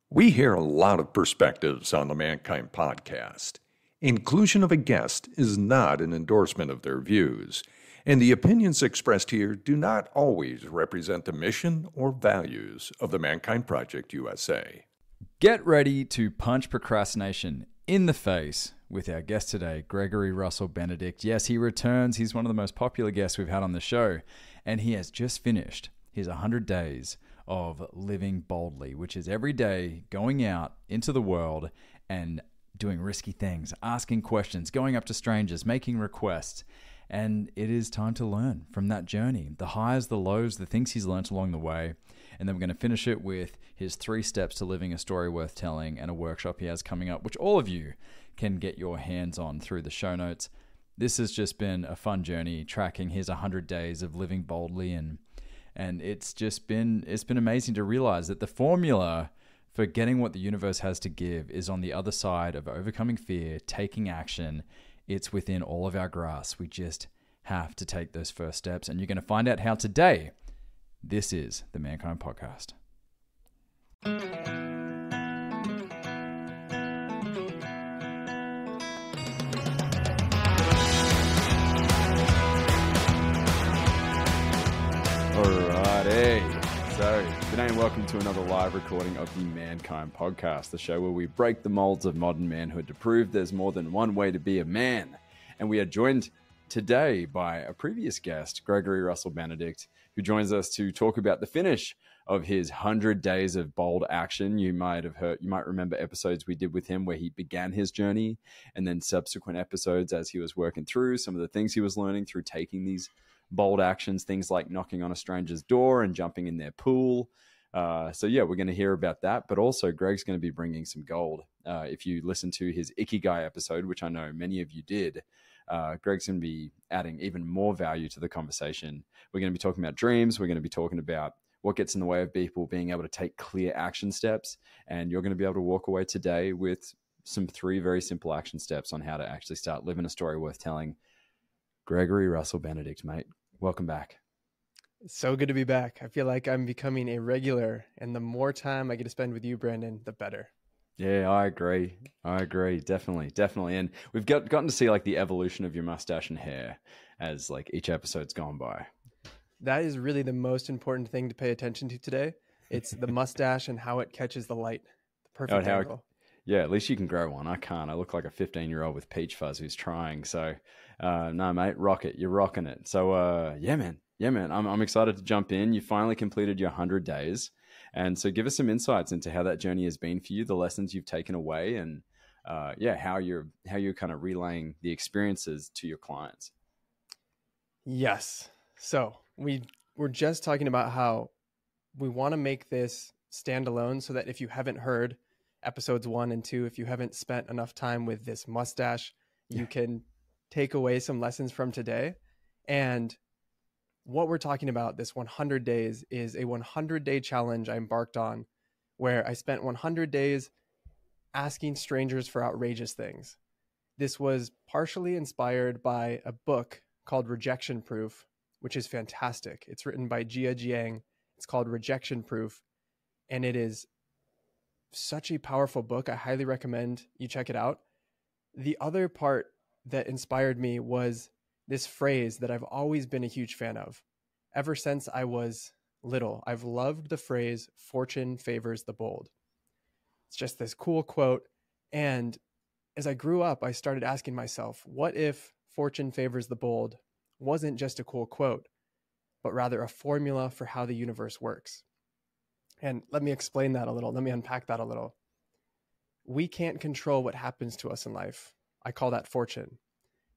We hear a lot of perspectives on the Mankind podcast. Inclusion of a guest is not an endorsement of their views, and the opinions expressed here do not always represent the mission or values of the Mankind Project USA. Get ready to punch procrastination in the face with our guest today, Gregory Russell Benedikt. Yes, he returns. He's one of the most popular guests we've had on the show, and he has just finished his 100 days of living boldly, which is every day going out into the world and doing risky things, asking questions, going up to strangers, making requests. And it is time to learn from that journey, the highs, the lows, the things he's learned along the way. And then we're going to finish it with his 3 steps to living a story worth telling and a workshop he has coming up, which all of you can get your hands on through the show notes. This has just been a fun journey tracking his 100 days of living boldly, and it's been amazing to realize that the formula for getting what the universe has to give is on the other side of overcoming fear, taking action. It's within all of our grasp. We just have to take those first steps, and you're going to find out how today. This is the Mankind Podcast. Alrighty. So, today and welcome to another live recording of the Mankind Podcast, the show where we break the molds of modern manhood to prove there's more than one way to be a man. And we are joined today by a previous guest, Gregory Russell Benedikt, who joins us to talk about the finish of his 100 days of bold action. You might remember episodes we did with him where he began his journey, and then subsequent episodes as he was working through some of the things he was learning through taking these bold actions, things like knocking on a stranger's door and jumping in their pool. We're going to hear about that, but also Greg's going to be bringing some gold. If you listen to his Ikigai episode, which I know many of you did, Greg's going to be adding even more value to the conversation. We're going to be talking about dreams. We're going to be talking about what gets in the way of people being able to take clear action steps. And you're going to be able to walk away today with some 3 very simple action steps on how to actually start living a story worth telling. Gregory Russell Benedikt, mate, welcome back. It's so good to be back. I feel like I'm becoming a regular, and the more time I get to spend with you, Brandon, the better. Yeah, I agree. Definitely. And we've gotten to see like the evolution of your mustache and hair as like each episode's gone by. That is really the most important thing to pay attention to today. It's the mustache and how it catches the light. The perfect angle. Yeah, at least you can grow one. I can't. I look like a 15-year-old with peach fuzz who's trying. So, no, mate, rock it. You're rocking it. So, yeah, man. I'm excited to jump in. You finally completed your 100 days. And so give us some insights into how that journey has been for you, the lessons you've taken away, and how you're kind of relaying the experiences to your clients. Yes. So we were just talking about how we want to make this standalone so that if you haven't heard episodes 1 and 2, if you haven't spent enough time with this mustache, you can take away some lessons from today. And what we're talking about, this 100 days, is a 100-day challenge I embarked on where I spent 100 days asking strangers for outrageous things. This was partially inspired by a book called Rejection Proof, which is fantastic. It's written by Jia Jiang. It's called Rejection Proof, and it is such a powerful book. I highly recommend you check it out. The other part that inspired me was this phrase that I've always been a huge fan of. Ever since I was little, I've loved the phrase, "Fortune favors the bold." It's just this cool quote. And as I grew up, I started asking myself, what if fortune favors the bold wasn't just a cool quote, but rather a formula for how the universe works? And let me explain that a little. Let me unpack that a little. We can't control what happens to us in life. I call that fortune.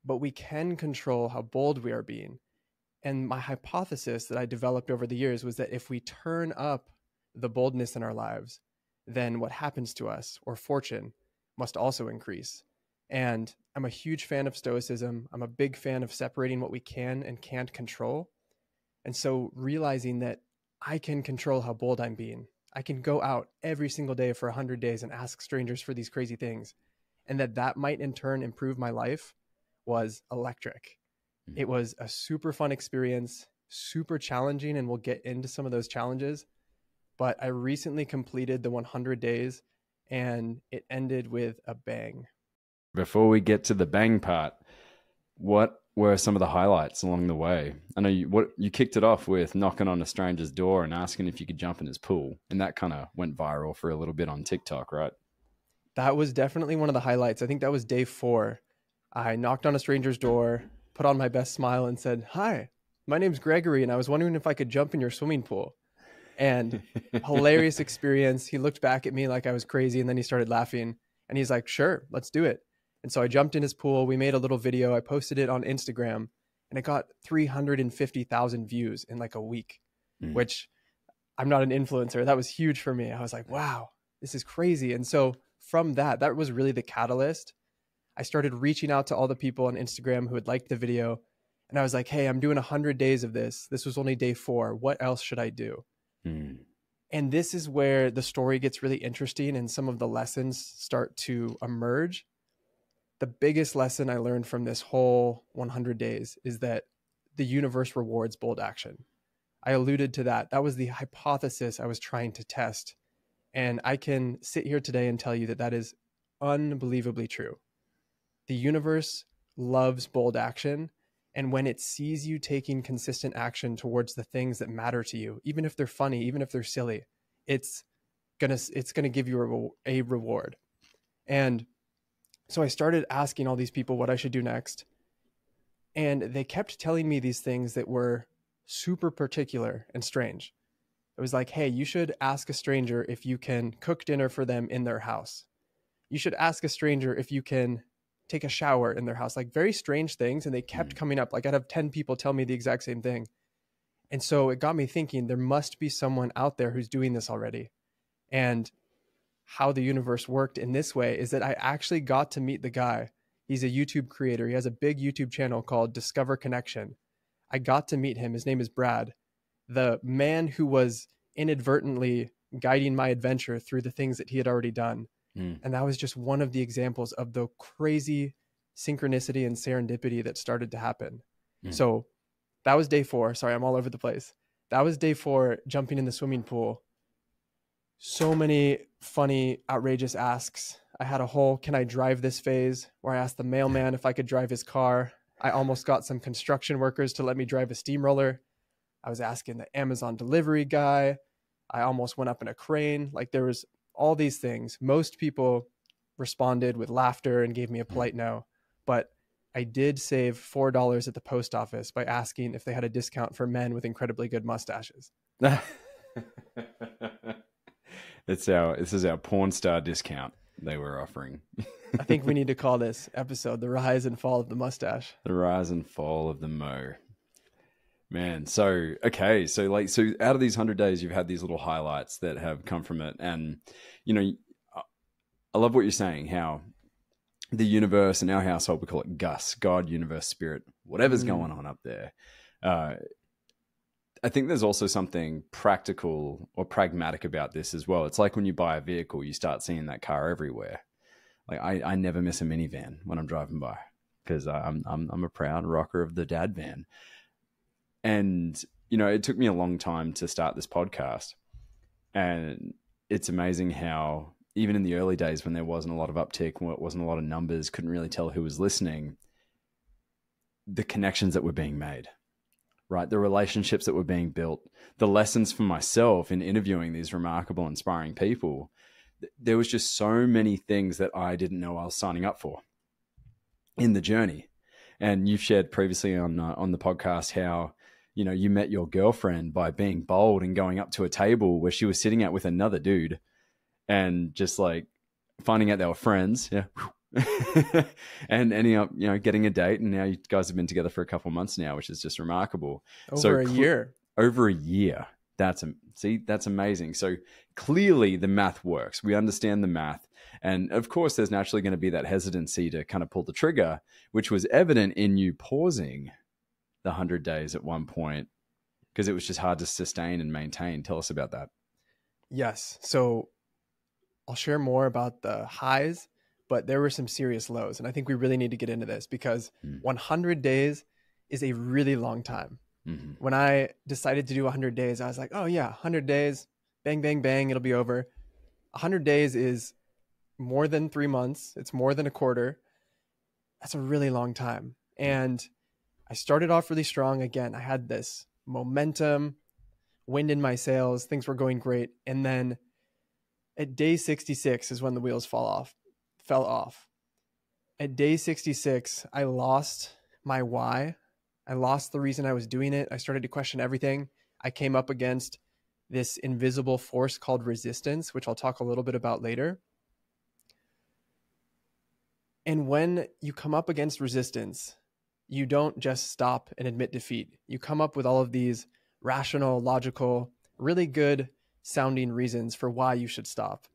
But we can control how bold we are being. And my hypothesis that I developed over the years was that if we turn up the boldness in our lives, then what happens to us, or fortune, must also increase. And I'm a huge fan of Stoicism. I'm a big fan of separating what we can and can't control. And so realizing that I can control how bold I'm being. I can go out every single day for 100 days and ask strangers for these crazy things. And that might in turn improve my life was electric. It was a super fun experience, super challenging, and we'll get into some of those challenges. but I recently completed the 100 days and it ended with a bang. Before we get to the bang part, what were some of the highlights along the way? I know you kicked it off with knocking on a stranger's door and asking if you could jump in his pool, and that kind of went viral for a little bit on TikTok, right? That was definitely one of the highlights. I think that was day 4. I knocked on a stranger's door, put on my best smile and said, "Hi, my name's Gregory, and I was wondering if I could jump in your swimming pool." And hilarious experience. He looked back at me like I was crazy, and then he started laughing, and he's like, "Sure, let's do it." And so I jumped in his pool. We made a little video. I posted it on Instagram, and it got 350,000 views in like a week, which I'm not an influencer. That was huge for me. I was like, wow, this is crazy. And so from that was really the catalyst. I started reaching out to all the people on Instagram who had liked the video. And I was like, hey, I'm doing 100 days of this. This was only day 4. What else should I do? And this is where the story gets really interesting and some of the lessons start to emerge. The biggest lesson I learned from this whole 100 days is that the universe rewards bold action. I alluded to that. That was the hypothesis I was trying to test. And I can sit here today and tell you that that is unbelievably true. The universe loves bold action. And when it sees you taking consistent action towards the things that matter to you, even if they're funny, even if they're silly, it's gonna give you a reward. And so I started asking all these people what I should do next. And they kept telling me these things that were super particular and strange. It was like, hey, you should ask a stranger if you can cook dinner for them in their house. You should ask a stranger if you can take a shower in their house. Like very strange things. And they kept coming up. Like I'd have 10 people tell me the exact same thing. And so it got me thinking there must be someone out there who's doing this already. And how the universe worked in this way is that I actually got to meet the guy. He's a YouTube creator. He has a big YouTube channel called Discover Connection. I got to meet him. His name is Brad, the man who was inadvertently guiding my adventure through the things that he had already done. And that was just one of the examples of the crazy synchronicity and serendipity that started to happen. So that was day 4. Sorry, I'm all over the place. That was day 4, jumping in the swimming pool. So many funny, outrageous asks. I had a whole "can I drive this" phase where I asked the mailman if I could drive his car. I almost got some construction workers to let me drive a steamroller. I was asking the Amazon delivery guy. I almost went up in a crane. Like there was all these things. Most people responded with laughter and gave me a polite no. But I did save $4 at the post office by asking if they had a discount for men with incredibly good mustaches. This is our porn star discount they were offering. I think we need to call this episode The Rise and Fall of the Mustache. The Rise and Fall of the Mo. Man, so out of these 100 days, you've had these little highlights that have come from it. And, you know, I love what you're saying, how the universe, in our household, we call it Gus, God, universe, spirit, whatever's going on up there. I think there's also something practical or pragmatic about this as well. It's like when you buy a vehicle, you start seeing that car everywhere. Like I never miss a minivan when I'm driving by because I'm a proud rocker of the dad van. And, you know, it took me a long time to start this podcast. And it's amazing how even in the early days when there wasn't a lot of uptick, when it wasn't a lot of numbers, couldn't really tell who was listening, the connections that were being made, right? The relationships that were being built, the lessons for myself in interviewing these remarkable, inspiring people. There was just so many things that I didn't know I was signing up for in the journey. And you've shared previously on the podcast how, you know, you met your girlfriend by being bold and going up to a table where she was sitting at with another dude and just like finding out they were friends. Yeah. And ending up, you know, getting a date. And now you guys have been together for a couple of months now, which is just remarkable. Over a year. Over a year. That's amazing. So clearly the math works. We understand the math. And of course, there's naturally going to be that hesitancy to kind of pull the trigger, which was evident in you pausing the 100 days at one point because it was just hard to sustain and maintain. Tell us about that. Yes. So I'll share more about the highs, but there were some serious lows. And I think we really need to get into this because 100 days is a really long time. When I decided to do 100 days, I was like, oh yeah, 100 days, bang, bang, bang, it'll be over. 100 days is more than 3 months. It's more than a quarter. That's a really long time. And I started off really strong. Again, I had this momentum, wind in my sails. Things were going great. And then at day 66 is when the wheels fell off. At day 66, I lost my why. I lost the reason I was doing it. I started to question everything. I came up against this invisible force called resistance, which I'll talk a little bit about later. And when you come up against resistance, you don't just stop and admit defeat. You come up with all of these rational, logical, really good sounding reasons for why you should stop.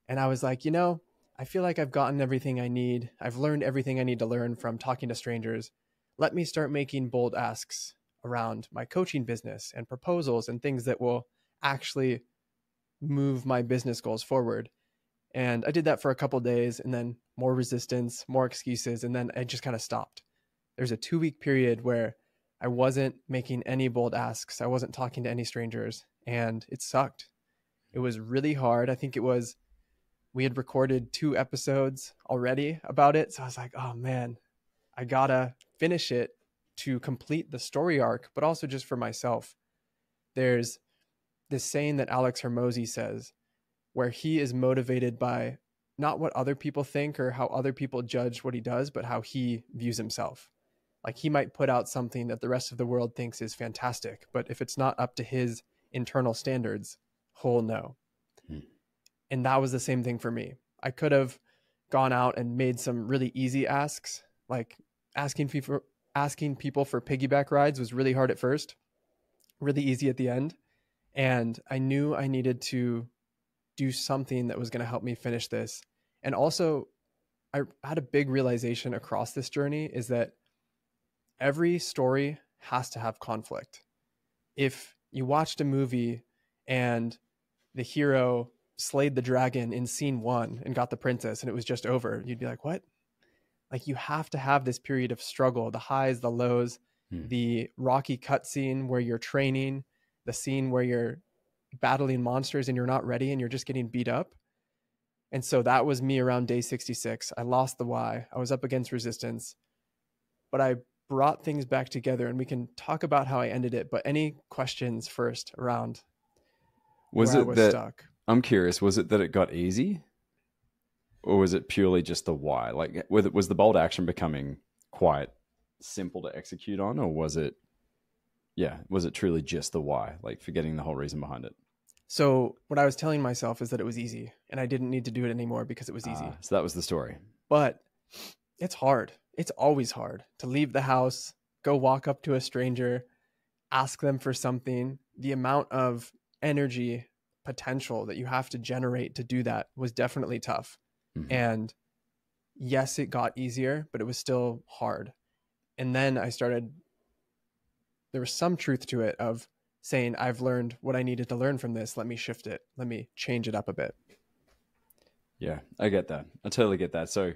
And I was like, I feel like I've gotten everything I need. I've learned everything I need to learn from talking to strangers. Let me start making bold asks around my coaching business and proposals and things that will actually move my business goals forward. And I did that for a couple of days, and then more resistance, more excuses, and then I just kind of stopped. There's a 2-week period where I wasn't making any bold asks. I wasn't talking to any strangers, and it sucked. It was really hard. I think we had recorded 2 episodes already about it. So I was like, oh man, I gotta finish it to complete the story arc, but also just for myself. There's this saying that Alex Hormozy says, where he is motivated by not what other people think or how other people judge what he does, but how he views himself. Like he might put out something that the rest of the world thinks is fantastic, but if it's not up to his internal standards, he'll know. And that was the same thing for me. I could have gone out and made some really easy asks, like asking people for piggyback rides was really hard at first, really easy at the end. And I knew I needed to do something that was going to help me finish this. And also, I had a big realization across this journey is that every story has to have conflict. If you watched a movie and the hero slayed the dragon in scene 1 and got the princess and it was just over, you'd be like, what? Like you have to have this period of struggle, the highs, the lows, the rocky cutscene where you're training, the scene where you're battling monsters and you're not ready and you're just getting beat up. And so that was me around day 66. I lost the why. I was up against resistance, but I brought things back together, and we can talk about how I ended it. But any questions first around was where it I was that stuck? I'm curious, was it that it got easy, or was it purely just the why? Like, was the bold action becoming quite simple to execute on, or was it truly just the why, like forgetting the whole reason behind it? So what I was telling myself is that it was easy and I didn't need to do it anymore because it was easy. So that was the story. But it's hard. It's always hard to leave the house, go walk up to a stranger, ask them for something. The amount of energy potential that you have to generate to do that was definitely tough. Mm-hmm. And yes, it got easier, but it was still hard. And then there was some truth to it of saying, I've learned what I needed to learn from this. Let me shift it. Let me change it up a bit. Yeah, I get that. I totally get that. So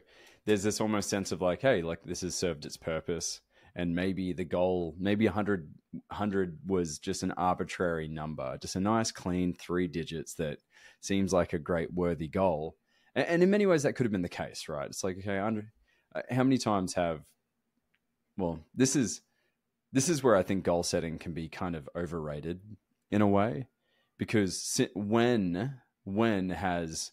there's this almost sense of like, hey, like this has served its purpose. And maybe the goal, maybe 100 was just an arbitrary number, just a nice, clean 3 digits that seems like a great, worthy goal. And in many ways, that could have been the case, right? It's like, okay, how many times this is where I think goal setting can be kind of overrated in a way, because when has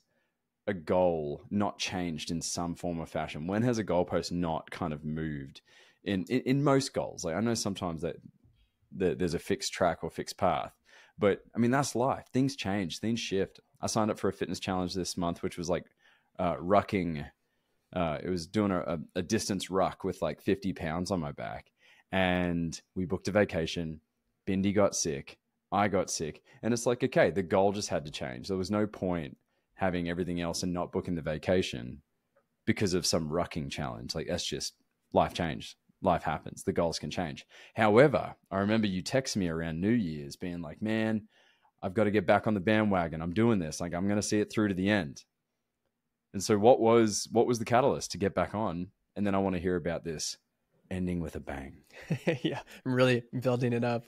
a goal not changed in some form or fashion? When has a goalpost not kind of moved in most goals? Like I know sometimes that there's a fixed track or fixed path, but I mean, that's life. Things change, things shift. I signed up for a fitness challenge this month, which was like rucking. It was doing a distance ruck with like 50 pounds on my back. And we booked a vacation. Bindi got sick. I got sick. And it's like, okay, the goal just had to change. There was no point having everything else and not booking the vacation because of some rucking challenge. Like that's just life changed. Life happens. The goals can change. However, I remember you text me around New Year's being like, man, I've got to get back on the bandwagon. I'm doing this. Like I'm going to see it through to the end. And so what was the catalyst to get back on? And then I want to hear about this ending with a bang. Yeah, I'm really building it up.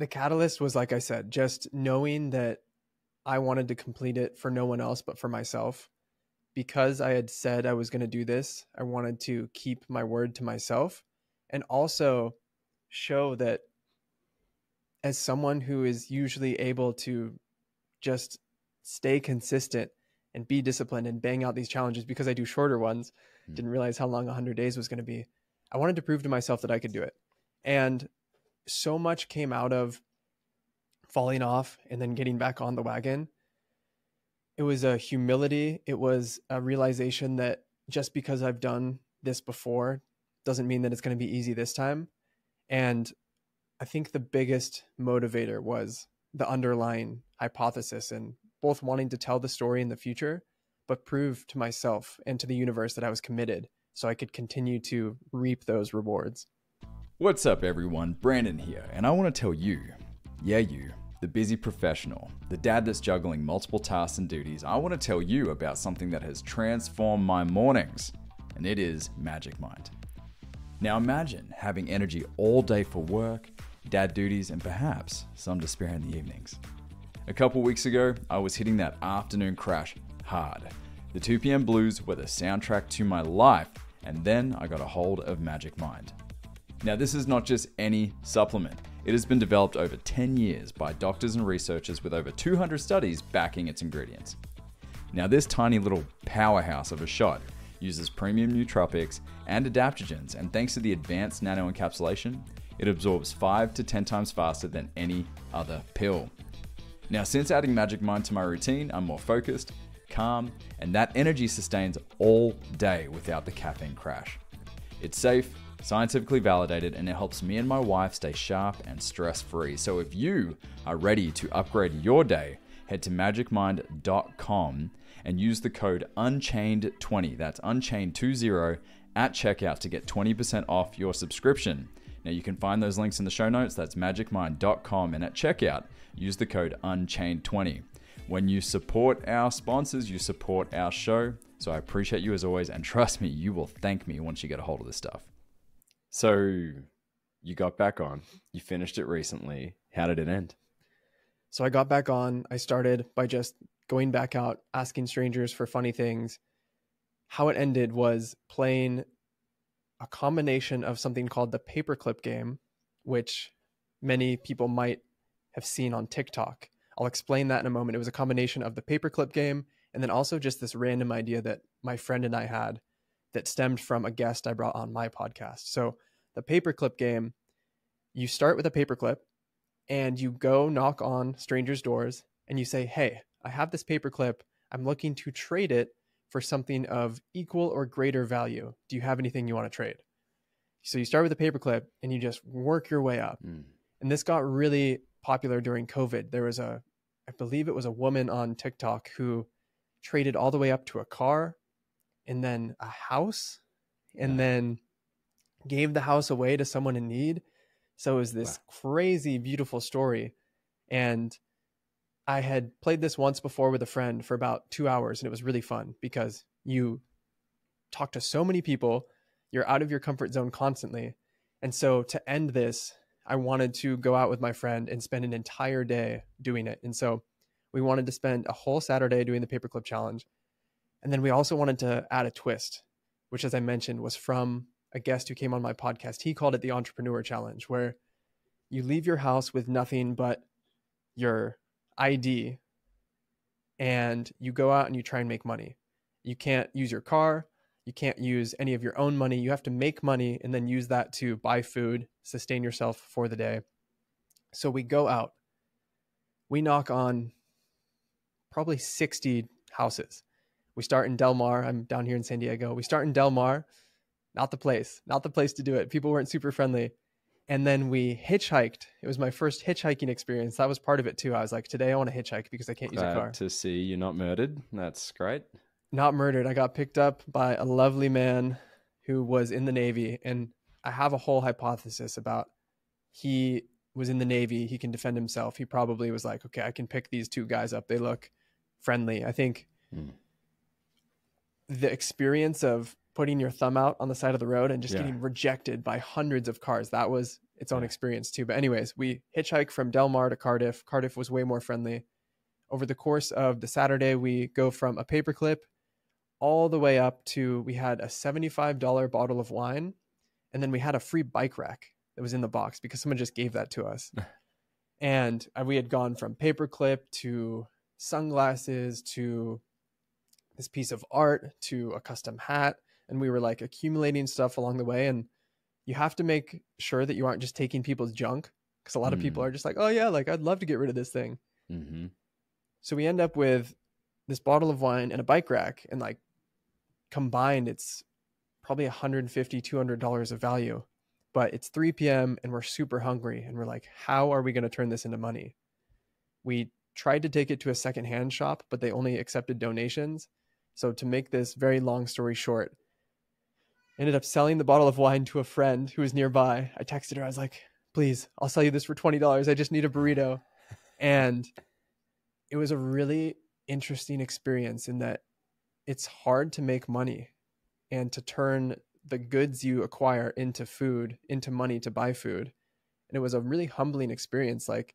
The catalyst was, like I said, just knowing that I wanted to complete it for no one else but for myself. Because I had said I was going to do this, I wanted to keep my word to myself and also show that as someone who is usually able to just stay consistent and be disciplined and bang out these challenges, because I do shorter ones, didn't realize how long 100 days was going to be. I wanted to prove to myself that I could do it. And so much came out of falling off and then getting back on the wagon. It was a humility. It was a realization that just because I've done this before doesn't mean that it's going to be easy this time. And I think the biggest motivator was the underlying hypothesis and both wanting to tell the story in the future, but prove to myself and to the universe that I was committed so I could continue to reap those rewards. What's up, everyone? Brandon here, and I want to tell you, you, the busy professional, the dad that's juggling multiple tasks and duties, I want to tell you about something that has transformed my mornings, and it is Magic Mind. Now imagine having energy all day for work, dad duties, and perhaps some to spare in the evenings. A couple weeks ago, I was hitting that afternoon crash hard. The 2 p.m. blues were the soundtrack to my life, and then I got a hold of Magic Mind. Now this is not just any supplement. It has been developed over 10 years by doctors and researchers with over 200 studies backing its ingredients. Now this tiny little powerhouse of a shot uses premium nootropics and adaptogens, and thanks to the advanced nano encapsulation, it absorbs 5 to 10 times faster than any other pill. Now since adding Magic Mind to my routine, I'm more focused, calm, and that energy sustains all day without the caffeine crash. It's safe, scientifically validated, and it helps me and my wife stay sharp and stress-free. So if you are ready to upgrade your day, head to magicmind.com and use the code UNCHAINED20, that's UNCHAINED20, at checkout to get 20% off your subscription. Now you can find those links in the show notes, that's magicmind.com, and at checkout, use the code UNCHAINED20. When you support our sponsors, you support our show, so I appreciate you as always, and trust me, you will thank me once you get a hold of this stuff. So you got back on, you finished it recently. How did it end? So I got back on. I started by just going back out, asking strangers for funny things. How it ended was playing a combination of something called the Paperclip game, which many people might have seen on TikTok. I'll explain that in a moment. It was a combination of the Paperclip game and then also just this random idea that my friend and I had that stemmed from a guest I brought on my podcast. So the Paperclip game, you start with a paperclip and you go knock on strangers' doors and you say, hey, I have this paperclip. I'm looking to trade it for something of equal or greater value. Do you have anything you want to trade? So you start with a paperclip and you just work your way up. And this got really popular during COVID. There was I believe it was a woman on TikTok who traded all the way up to a car and then a house and then gave the house away to someone in need. So it was this crazy, beautiful story. And I had played this once before with a friend for about 2 hours, and it was really fun because you talk to so many people, you're out of your comfort zone constantly. And so to end this, I wanted to go out with my friend and spend an entire day doing it. And so we wanted to spend a whole Saturday doing the paperclip challenge. And then we also wanted to add a twist, which, as I mentioned, was from a guest who came on my podcast. He called it the Entrepreneur Challenge, where you leave your house with nothing but your ID and you go out and you try and make money. You can't use your car. You can't use any of your own money. You have to make money and then use that to buy food, sustain yourself for the day. So we go out. We knock on probably 60 houses. We start in Del Mar. I'm down here in San Diego. We start in Del Mar. Not the place to do it. People weren't super friendly. And then we hitchhiked. It was my first hitchhiking experience. That was part of it too. I was like, today I want to hitchhike because I can't use a car. To see you're not murdered. That's great. Not murdered. I got picked up by a lovely man who was in the Navy. And I have a whole hypothesis about he was in the Navy. He can defend himself. He probably was like, okay, I can pick these two guys up. They look friendly. I think the experience of putting your thumb out on the side of the road and just Yeah. getting rejected by hundreds of cars. That was its own experience too. But anyways, we hitchhiked from Del Mar to Cardiff. Cardiff was way more friendly. Over the course of the Saturday, we go from a Paperclip all the way up to, we had a $75 bottle of wine, and then we had a free bike rack that was in the box because someone just gave that to us. And we had gone from Paperclip to sunglasses to this piece of art to a custom hat. And we were like accumulating stuff along the way. And you have to make sure that you aren't just taking people's junk, because a lot of people are just like, oh yeah, like I'd love to get rid of this thing. Mm-hmm. So we end up with this bottle of wine and a bike rack, and like combined, it's probably $150, $200 of value. But it's 3 p.m. and we're super hungry, and we're like, how are we going to turn this into money? We tried to take it to a secondhand shop, but they only accepted donations. So to make this very long story short, ended up selling the bottle of wine to a friend who was nearby. I texted her. I was like, please, I'll sell you this for $20. I just need a burrito. And it was a really interesting experience in that it's hard to make money and to turn the goods you acquire into food, into money to buy food. And it was a really humbling experience. Like,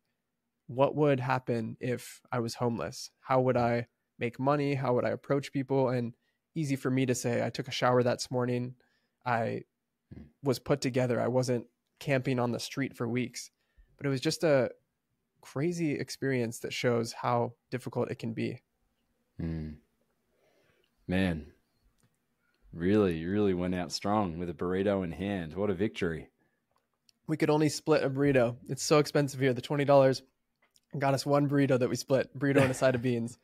what would happen if I was homeless? How would I make money? How would I approach people? And easy for me to say, I took a shower that morning. I was put together. I wasn't camping on the street for weeks, but it was just a crazy experience that shows how difficult it can be. Man, really went out strong with a burrito in hand. What a victory. We could only split a burrito. It's so expensive here. The $20 got us one burrito that we split, burrito and a side of beans.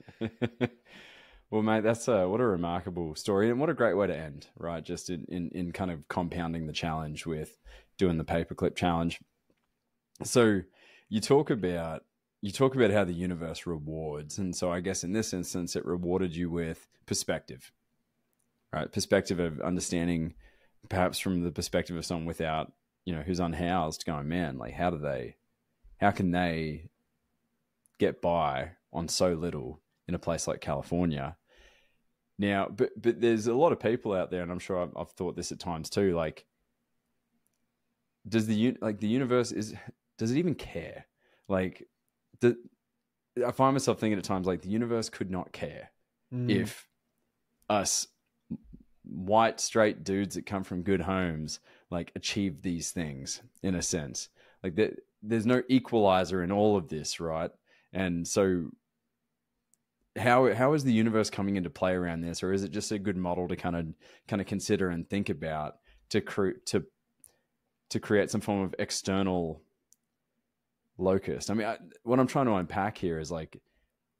Well, mate, that's what a remarkable story, and what a great way to end, right? Just in kind of compounding the challenge with doing the Paperclip challenge. So you talk about how the universe rewards, and so I guess in this instance, it rewarded you with perspective, right? Perspective of understanding, perhaps from the perspective of someone without, who's unhoused, going, man, like how can they get by on so little in a place like California? Now, but there's a lot of people out there, and I'm sure I've thought this at times too. Like, does the universe does it even care? Like, I find myself thinking at times like the universe could not care if us white straight dudes that come from good homes like achieve these things in a sense. Like there's no equalizer in all of this, right? And so how is the universe coming into play around this, or is it just a good model to kind of consider and think about to create some form of external locust? I mean, what I'm trying to unpack here is like,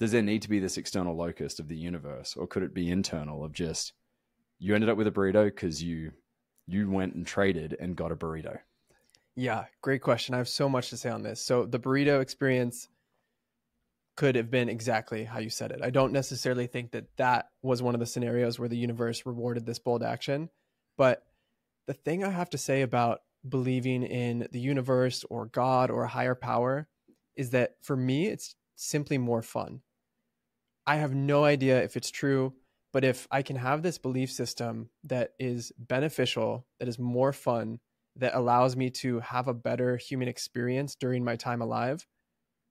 does there need to be this external locust of the universe, or could it be internal of just you ended up with a burrito because you went and traded and got a burrito? Yeah, great question. I have so much to say on this. So the burrito experience could have been exactly how you said it. I don't necessarily think that was one of the scenarios where the universe rewarded this bold action. But the thing I have to say about believing in the universe or God or a higher power is that for me, it's simply more fun. I have no idea if it's true, but if I can have this belief system that is beneficial, that is more fun, that allows me to have a better human experience during my time alive,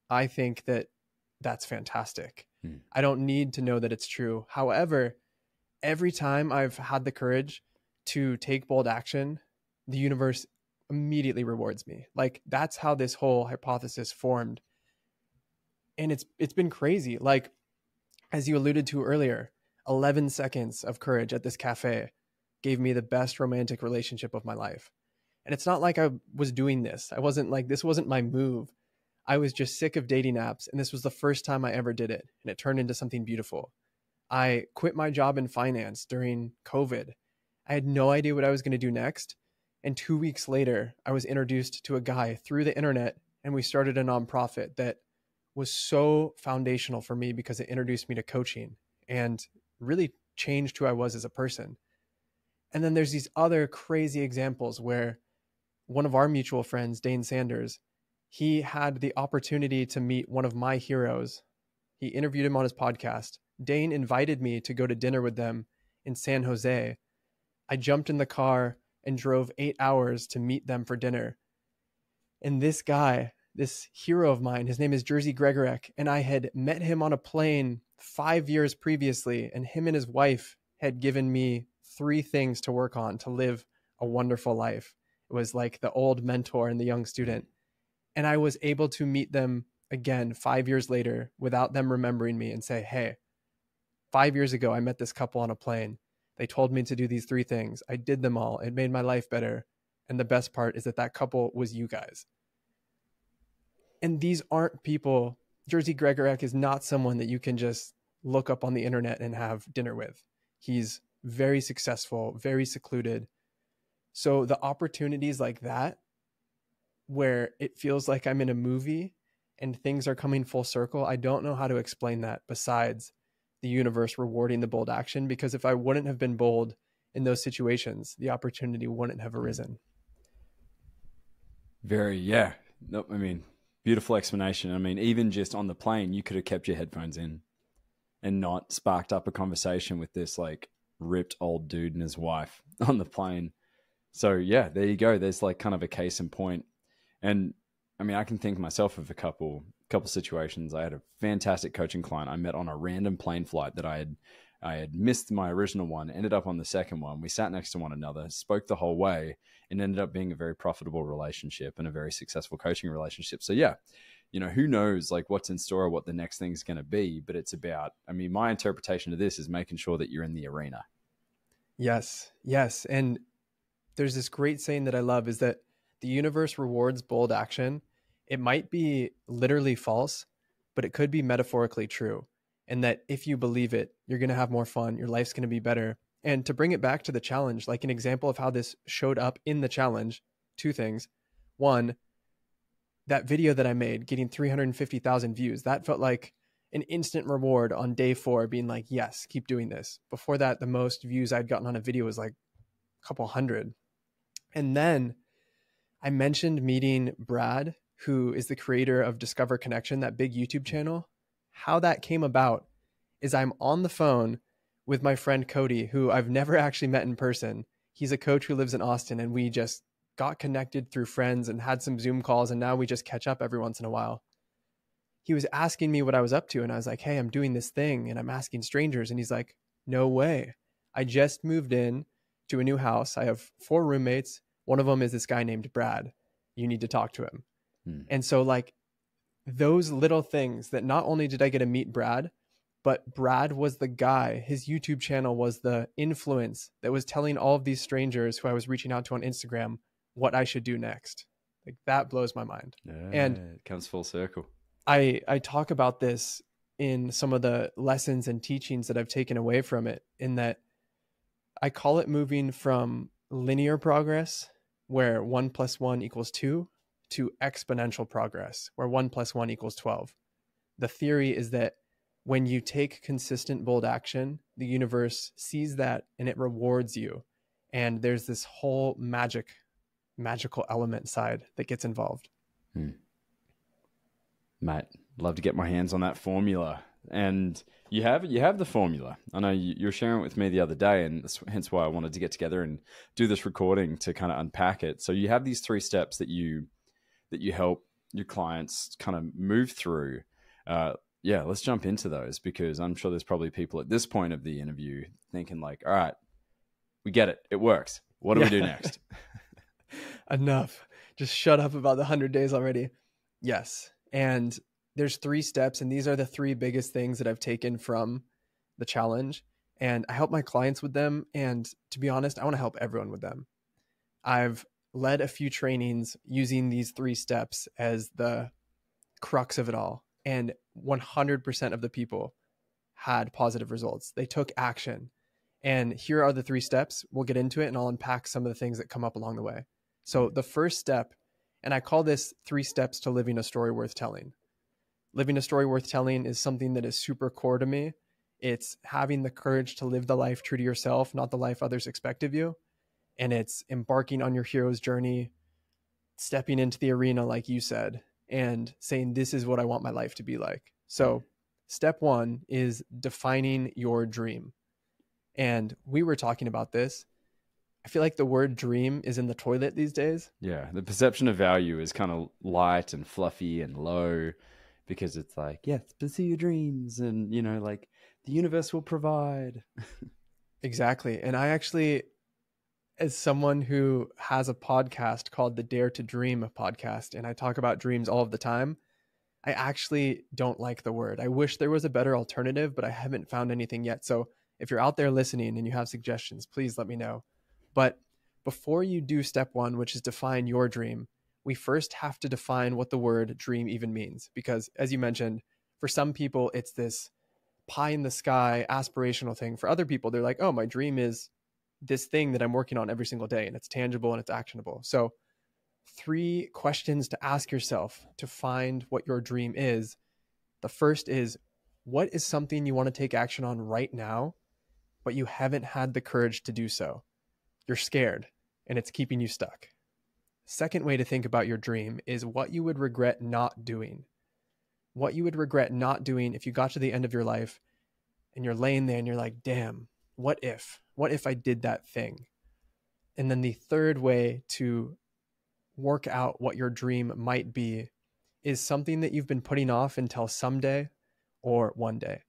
I think that that's fantastic. I don't need to know that it's true. However, every time I've had the courage to take bold action, the universe immediately rewards me. Like, that's how this whole hypothesis formed. And it's been crazy. Like, as you alluded to earlier, 11 seconds of courage at this cafe gave me the best romantic relationship of my life. And it's not like I was doing this. I wasn't like, this wasn't my move. I was just sick of dating apps, and this was the first time I ever did it, and it turned into something beautiful. I quit my job in finance during COVID. I had no idea what I was going to do next, and 2 weeks later, I was introduced to a guy through the internet, and we started a nonprofit that was so foundational for me because it introduced me to coaching and really changed who I was as a person. And then there's these other crazy examples where one of our mutual friends, Dane Sanders, he had the opportunity to meet one of my heroes. He interviewed him on his podcast. Dane invited me to go to dinner with them in San Jose. I jumped in the car and drove 8 hours to meet them for dinner. And this guy, this hero of mine, his name is Gregory, and I had met him on a plane 5 years previously, and him and his wife had given me 3 things to work on to live a wonderful life. It was like the old mentor and the young student. And I was able to meet them again 5 years later without them remembering me and say, hey, 5 years ago, I met this couple on a plane. They told me to do these 3 things. I did them all. It made my life better. And the best part is that that couple was you guys. And these aren't people. Gregory is not someone that you can just look up on the internet and have dinner with. He's very successful, very secluded. So the opportunities like that, where it feels like I'm in a movie and things are coming full circle, I don't know how to explain that besides the universe rewarding the bold action, because if I wouldn't have been bold in those situations, the opportunity wouldn't have arisen. Yeah. No, I mean, beautiful explanation. I mean, even just on the plane, you could have kept your headphones in and not sparked up a conversation with this like ripped old dude and his wife on the plane. So yeah, there you go. There's like kind of a case in point. And I mean, I can think myself of a couple situations. I had a fantastic coaching client I met on a random plane flight that I had missed my original one, ended up on the second one. We sat next to one another, spoke the whole way, and ended up being a very profitable relationship and a very successful coaching relationship. So yeah, you know, who knows like what's in store or what the next thing's going to be, but it's about, I mean, my interpretation of this is making sure that you're in the arena. Yes. Yes. And there's this great saying that I love is that the universe rewards bold action. It might be literally false, but it could be metaphorically true. And that if you believe it, you're going to have more fun. Your life's going to be better. And to bring it back to the challenge, like an example of how this showed up in the challenge, 2 things. 1, that video that I made getting 350,000 views, that felt like an instant reward on day 4, being like, yes, keep doing this. Before that, the most views I'd gotten on a video was like a couple hundred. And then I mentioned meeting Brad, who is the creator of Discover Connection, that big YouTube channel. How that came about is I'm on the phone with my friend Cody, who I've never actually met in person. He's a coach who lives in Austin, and we just got connected through friends and had some Zoom calls, and now we just catch up every once in a while. He was asking me what I was up to, and I was like, hey, I'm doing this thing, and I'm asking strangers. And he's like, no way. I just moved in to a new house. I have 4 roommates. One of them is this guy named Brad. You need to talk to him. And so like those little things that not only did I get to meet Brad, but Brad was the guy, his YouTube channel was the influence that was telling all of these strangers who I was reaching out to on Instagram what I should do next. Like that blows my mind. Yeah, and it comes full circle. I talk about this in some of the lessons and teachings that I've taken away from it, in that I call it moving from linear progress, where 1 + 1 = 2, to exponential progress, where 1 + 1 = 12. The theory is that when you take consistent, bold action, the universe sees that and it rewards you. And there's this whole magical element side that gets involved. Mate, love to get my hands on that formula. And you have the formula. I know you were sharing it with me the other day, and hence why I wanted to get together and do this recording to kind of unpack it. So you have these 3 steps that you help your clients kind of move through. Yeah, let's jump into those, because I'm sure there's probably people at this point of the interview thinking like, all right, we get it. It works. What do we do next? Enough. Just shut up about the 100 days already. Yes. And there's 3 steps, and these are the 3 biggest things that I've taken from the challenge. And I help my clients with them. And to be honest, I want to help everyone with them. I've led a few trainings using these 3 steps as the crux of it all. And 100% of the people had positive results. They took action. And here are the 3 steps. We'll get into it, and I'll unpack some of the things that come up along the way. So the first step, and I call this 3 steps to living a story worth telling. Living a story worth telling is something that is super core to me. It's having the courage to live the life true to yourself, not the life others expect of you. And it's embarking on your hero's journey, stepping into the arena, like you said, and saying, this is what I want my life to be like. So step 1 is defining your dream. And we were talking about this. I feel like the word dream is in the toilet these days. Yeah, the perception of value is kind of light and fluffy and low because it's like, yes, pursue your dreams and, like the universe will provide. Exactly. And I actually, as someone who has a podcast called the Dare to Dream podcast, and I talk about dreams all of the time, I actually don't like the word. I wish there was a better alternative, but I haven't found anything yet. So if you're out there listening and you have suggestions, please let me know. But before you do step one, which is define your dream, we first have to define what the word dream even means. Because as you mentioned, for some people, it's this pie in the sky aspirational thing. For other people, they're like, oh, my dream is this thing that I'm working on every single day, and it's tangible and it's actionable. So 3 questions to ask yourself to find what your dream is. The first is, what is something you want to take action on right now, but you haven't had the courage to do so? You're scared and it's keeping you stuck. Second way to think about your dream is what you would regret not doing. What you would regret not doing if you got to the end of your life and you're laying there and you're like, damn, what if I did that thing? And then the third way to work out what your dream might be is something that you've been putting off until someday or one day.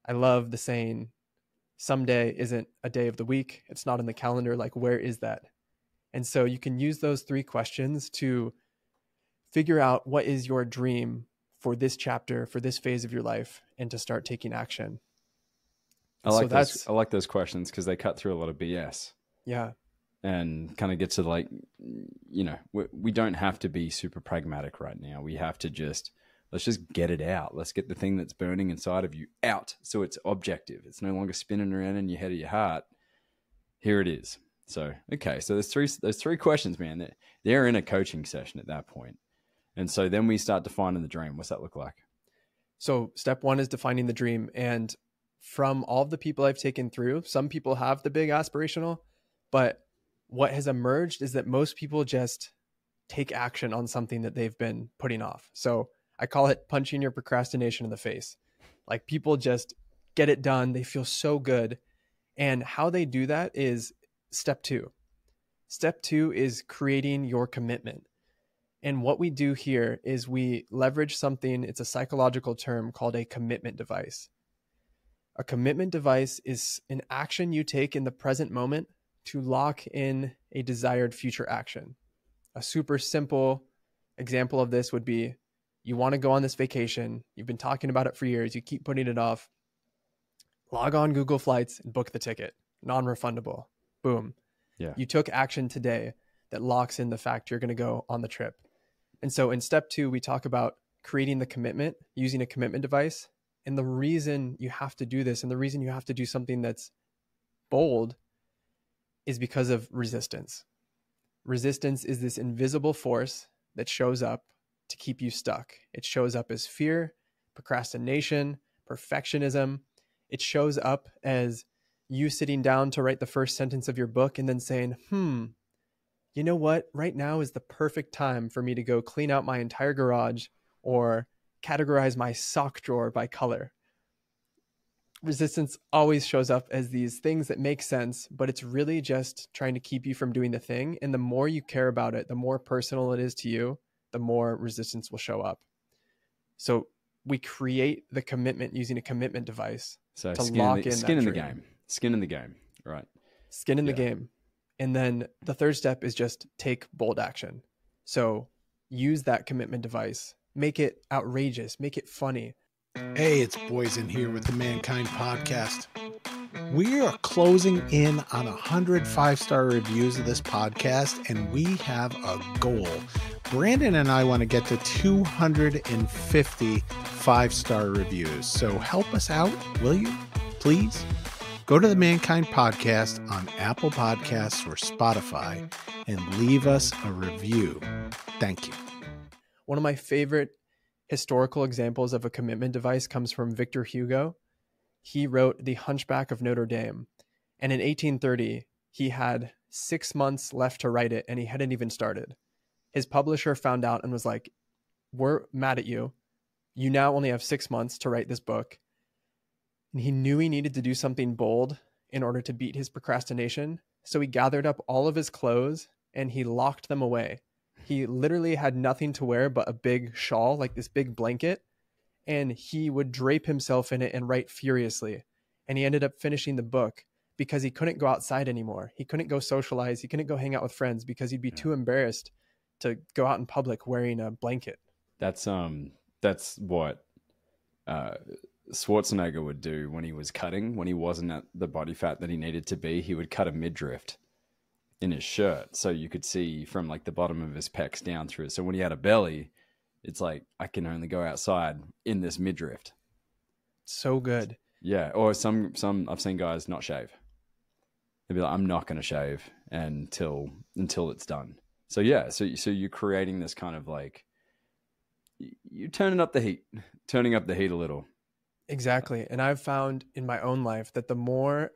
I love the saying, someday isn't a day of the week. It's not in the calendar. Like, where is that? And so you can use those 3 questions to figure out what is your dream for this chapter, for this phase of your life, and to start taking action. I like those questions because they cut through a lot of BS. Yeah. And kind of get to like, we don't have to be super pragmatic right now. We have to let's just get it out. Let's get the thing that's burning inside of you out. So it's objective. It's no longer spinning around in your head or your heart. Here it is. So, okay. So there's three questions, man. They're in a coaching session at that point. And so then we start defining the dream. What's that look like? So step 1 is defining the dream. And from all of the people I've taken through, some people have the big aspirational, but what has emerged is that most people just take action on something that they've been putting off. So I call it punching your procrastination in the face. Like, people just get it done. They feel so good. And how they do that is step 2. Step 2 is creating your commitment. And what we do here is we leverage something, it's a psychological term called a commitment device. A commitment device is an action you take in the present moment to lock in a desired future action. A super simple example of this would be, you want to go on this vacation. You've been talking about it for years. You keep putting it off. Log on Google Flights and book the ticket. Non-refundable. Boom. Yeah. You took action today that locks in the fact you're going to go on the trip. And so in step 2, we talk about creating the commitment, using a commitment device. And the reason you have to do this, and the reason you have to do something that's bold, is because of resistance. Resistance is this invisible force that shows up to keep you stuck. It shows up as fear, procrastination, perfectionism. It shows up as you sitting down to write the first sentence of your book and then saying, you know what? Right now is the perfect time for me to go clean out my entire garage or categorize my sock drawer by color. Resistance always shows up as these things that make sense, but it's really just trying to keep you from doing the thing. And the more you care about it, the more personal it is to you, the more resistance will show up. So we create the commitment using a commitment device to lock in that skin in the dream. game. Skin in the game, right? Skin in the game. And then the third step is just take bold action. So use that commitment device, make it outrageous, make it funny. Hey, it's Boysen here with the Mankind Podcast. We are closing in on 100 5-star reviews of this podcast, and we have a goal. Brandon and I want to get to 250 5-star reviews. So help us out, will you? Please go to the Mankind Podcast on Apple Podcasts or Spotify and leave us a review. Thank you. One of my favorite historical examples of a commitment device comes from Victor Hugo. He wrote The Hunchback of Notre Dame. And in 1830, he had 6 months left to write it, and he hadn't even started. His publisher found out and was like, we're mad at you. You now only have 6 months to write this book. And he knew he needed to do something bold in order to beat his procrastination. So he gathered up all of his clothes and he locked them away. He literally had nothing to wear but a big shawl, like this big blanket, and he would drape himself in it and write furiously. And he ended up finishing the book because he couldn't go outside anymore. He couldn't go socialize. He couldn't go hang out with friends because he'd be too embarrassed to go out in public wearing a blanket. That's what Schwarzenegger would do when he was cutting, when he wasn't at the body fat that he needed to be. He would cut a midriff in his shirt, so you could see from like the bottom of his pecs down through it. So when he had a belly, it's like, I can only go outside in this midriff. So good. Yeah. Or some I've seen guys not shave. They'd be like, I'm not going to shave until it's done. So yeah, so you're creating this kind of like, you're turning up the heat a little. Exactly. And I've found in my own life that the more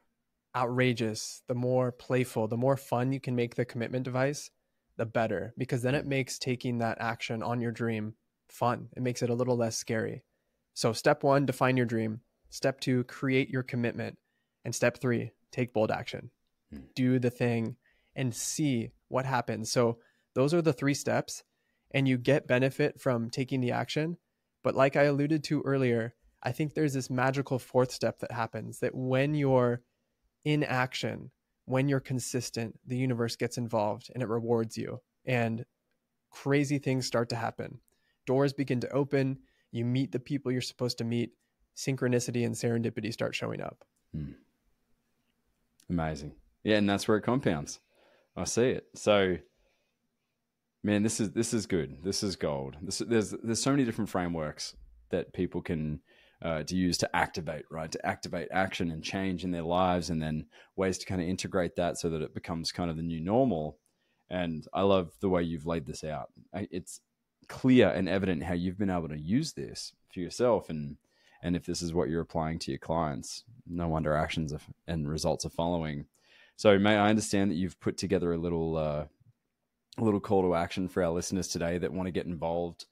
outrageous, the more playful, the more fun you can make the commitment device, the better, because then it makes taking that action on your dream fun. It makes it a little less scary. So step 1, define your dream. Step 2, create your commitment. And step 3, take bold action. Do the thing and see what happens. So those are the 3 steps, and you get benefit from taking the action. But like I alluded to earlier, I think there's this magical 4th step that happens, that when you're in action, when you're consistent, the universe gets involved and it rewards you, and crazy things start to happen. Doors begin to open. You meet the people you're supposed to meet. Synchronicity and serendipity start showing up. Amazing. Yeah, and that's where it compounds. I see it. So, man, this is good. This is gold. There's so many different frameworks that people can to use to activate, right? To activate action and change in their lives, and then ways to kind of integrate that so that it becomes kind of the new normal. And I love the way you've laid this out. It's clear and evident how you've been able to use this for yourself, and if this is what you're applying to your clients, no wonder actions and results are following. So, may I understand that you've put together a little call to action for our listeners today that want to get involved.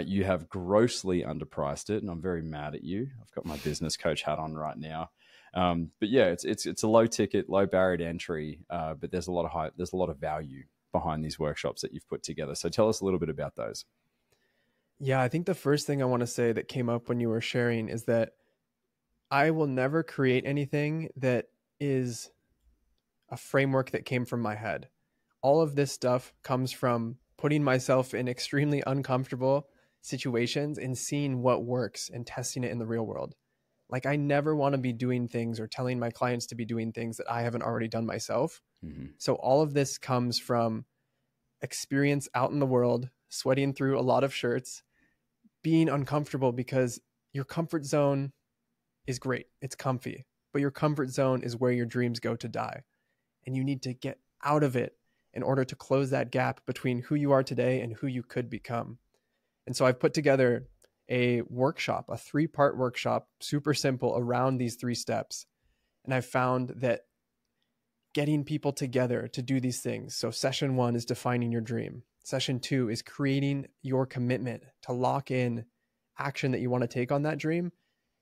You have grossly underpriced it, and I'm very mad at you. I've got my business coach hat on right now. But yeah, it's a low ticket, low barrier to entry, but there's a lot of value behind these workshops that you've put together. So tell us a little bit about those. Yeah, I think the first thing I want to say that came up when you were sharing is that I will never create anything that is a framework that came from my head. All of this stuff comes from putting myself in extremely uncomfortable situations and seeing what works and testing it in the real world. Like, I never want to be doing things or telling my clients to be doing things that I haven't already done myself. So all of this comes from experience out in the world, sweating through a lot of shirts, being uncomfortable, because your comfort zone is great. It's comfy, but your comfort zone is where your dreams go to die. And you need to get out of it in order to close that gap between who you are today and who you could become. And so I've put together a workshop, a 3-part workshop, super simple, around these 3 steps. And I found that getting people together to do these things. So session 1 is defining your dream. Session 2 is creating your commitment to lock in action that you want to take on that dream.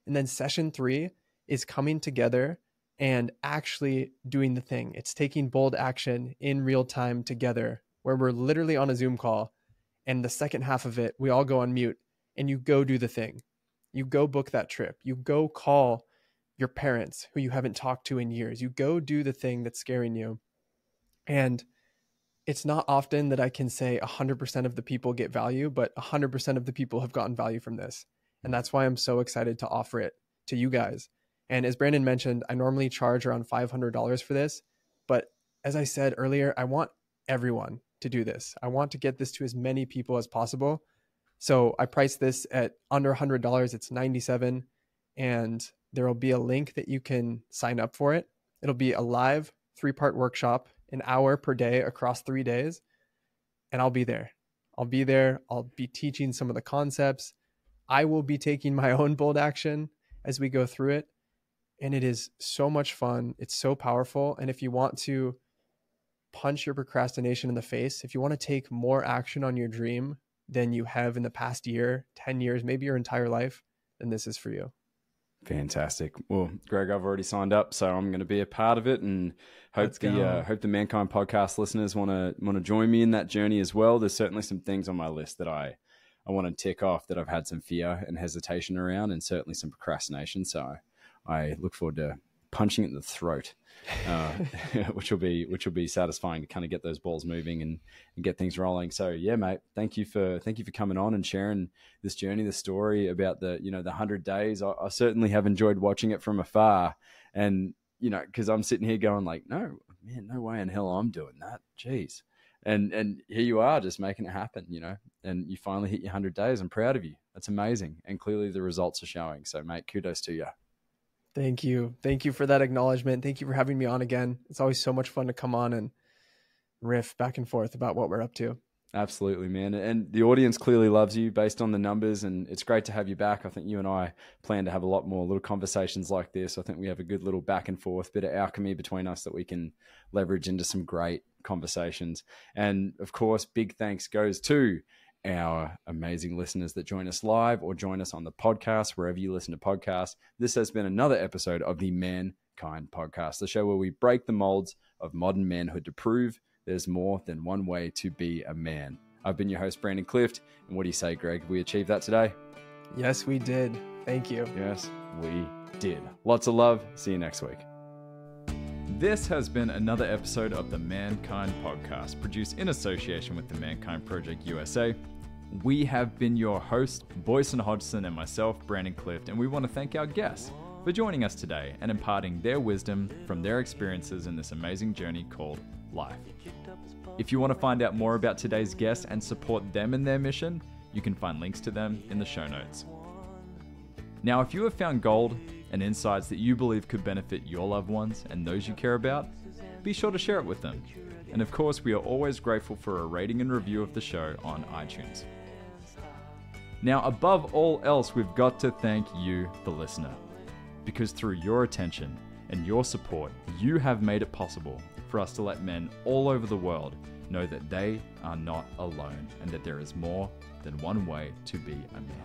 And then session 3 is coming together and actually doing the thing. It's taking bold action in real time together, where we're literally on a Zoom call, and the second half of it, we all go on mute and you go do the thing. You go book that trip. You go call your parents who you haven't talked to in years. You go do the thing that's scaring you. And it's not often that I can say 100% of the people get value, but 100% of the people have gotten value from this. And that's why I'm so excited to offer it to you guys. And as Brandon mentioned, I normally charge around $500 for this. But as I said earlier, I want everyone to do this. I want to get this to as many people as possible. So I priced this at under $100. It's $97. And there will be a link that you can sign up for it. It'll be a live 3-part workshop, an hour per day across 3 days. And I'll be there. I'll be teaching some of the concepts. I will be taking my own bold action as we go through it. And it is so much fun. It's so powerful. And if you want to punch your procrastination in the face, if you want to take more action on your dream than you have in the past year, 10 years, maybe your entire life, then this is for you. Fantastic. Well, Greg, I've already signed up, so I'm going to be a part of it, and hope the Mankind podcast listeners want to join me in that journey as well. There's certainly some things on my list that I want to tick off that I've had some fear and hesitation around, and certainly some procrastination. So I look forward to punching it in the throat, which will be satisfying to kind of get those balls moving and get things rolling. So yeah, mate, thank you for coming on and sharing this journey, the story about the 100 days. I certainly have enjoyed watching it from afar, and because I'm sitting here going like, no way in hell I'm doing that. Jeez. And here you are just making it happen, and you finally hit your 100 days. I'm proud of you. That's amazing. And clearly the results are showing. So mate, kudos to you. Thank you. Thank you for that acknowledgement. Thank you for having me on again. It's always so much fun to come on and riff back and forth about what we're up to. Absolutely, man. And the audience clearly loves you based on the numbers, and it's great to have you back. I think you and I plan to have a lot more little conversations like this. I think we have a good little back and forth, bit of alchemy between us that we can leverage into some great conversations. And of course, big thanks goes to our amazing listeners that join us live or join us on the podcast, wherever you listen to podcasts. This has been another episode of the Mankind Podcast, the show where we break the molds of modern manhood to prove there's more than one way to be a man. I've been your host, Brandon Clift. And what do you say, Greg? We achieved that today? Yes, we did. Thank you. Yes, we did. Lots of love. See you next week. This has been another episode of the Mankind Podcast, produced in association with the Mankind Project USA. We have been your host, Boyson Hodgson, and myself, Brandon Clift, and we want to thank our guests for joining us today and imparting their wisdom from their experiences in this amazing journey called life. If you want to find out more about today's guests and support them in their mission, you can find links to them in the show notes. Now, if you have found gold and insights that you believe could benefit your loved ones and those you care about, be sure to share it with them. And of course, we are always grateful for a rating and review of the show on iTunes. Now, above all else, we've got to thank you, the listener, because through your attention and your support, you have made it possible for us to let men all over the world know that they are not alone and that there is more than one way to be a man.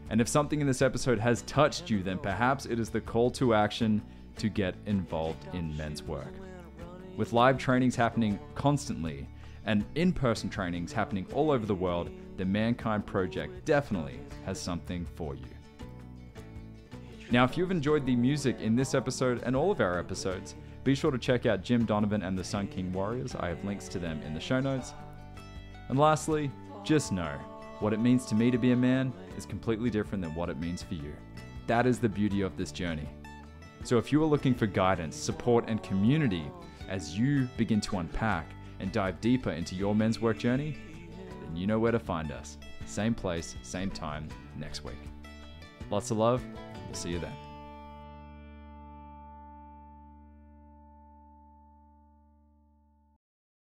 And if something in this episode has touched you, then perhaps it is the call to action to get involved in men's work. With live trainings happening constantly and in-person trainings happening all over the world, the Mankind Project definitely has something for you. Now, if you've enjoyed the music in this episode and all of our episodes, be sure to check out Jim Donovan and the Sun King Warriors. I have links to them in the show notes. And lastly, just know, what it means to me to be a man is completely different than what it means for you. That is the beauty of this journey. So if you are looking for guidance, support, and community as you begin to unpack and dive deeper into your men's work journey, then you know where to find us. Same place, same time, next week. Lots of love. We'll see you then.